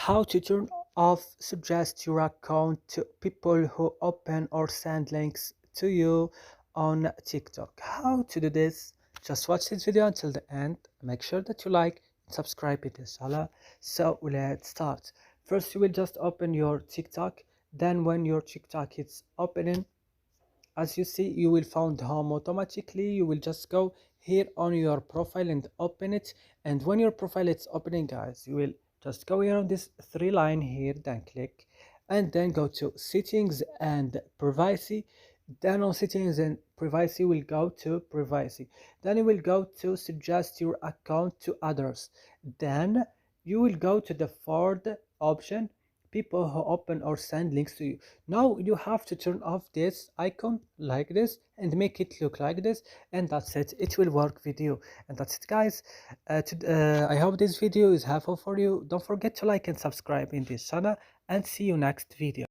How to turn off suggest your account to people who open or send links to you on TikTok. How to do this? Just watch this video until the end. Make sure that you like and subscribe to this channel. So let's start. First, you will just open your TikTok. Then when your TikTok is opening, as you see, you will find home automatically. You will just go here on your profile and open it. And when your profile is opening, guys, you will just go here on this three line here, then click, and then go to settings and privacy. Then on settings and privacy, will go to privacy. Then you will go to suggest your account to others. Then you will go to the fourth option, people who open or send links to you. Now you have to turn off this icon like this and make it look like this, and that's it. It will work with you. And that's it, guys. I hope this video is helpful for you. Don't forget to like and subscribe in this channel, and see you next video.